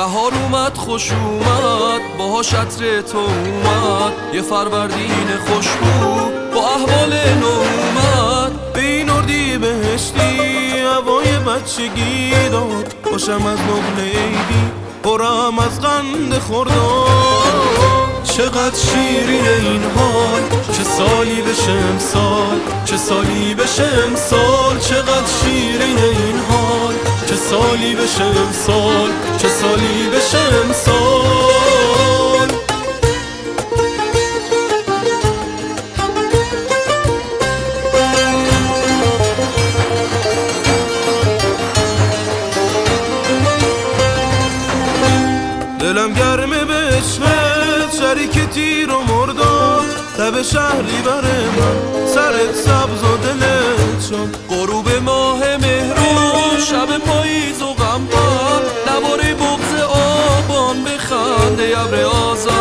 بهار اومد خوش اومد باهاش عطر تو اومد یه فروردین خوشبو با احوال نو اومد. به این اردی بهشتی هوای بچگی داد باشم از نقل عیدی پرم از قند خورداد. چقدر شیرین این حال چه سالی بشه امسال چه سالی بشه امسال. چقدر شیرین این حال چه سالی بشه امسال چه سالی بشه امسال. دلم گرمه به عشقت شریک تیر و مرداد لب شهری بره من سرت سبز و دلت شد. غروب ماه مهرون شب پاییز و غمبار نواره بغض آبان به خنده ابر آذر.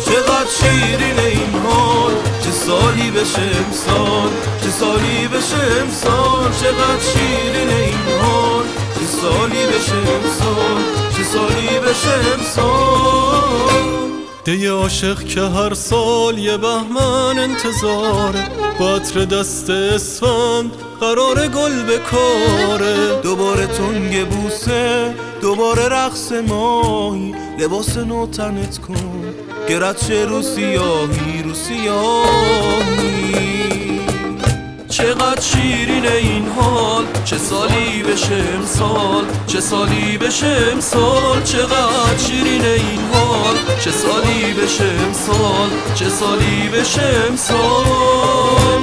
چقدر شیرین این حال چه سالی بشه امسال چه سالی بشه امسال. چقدر شیرین این حال چه سالی بشه امسال چه سالی بشه امسال. دی عاشق که هر سال یه بهمن انتظاره با عطر دست اسفند قرار گل به کاره. دوباره تنگ بوسه دوباره رقص ماهی لباس نو تنت کن گرد شه رو سیاهی رو سیاهی. چقدر شیرین این حال چه سالی بشه امسال چه سالی بشه امسال. چقدر شیرین این حال چه سالی بشه امسال چه سالی بشه امسال.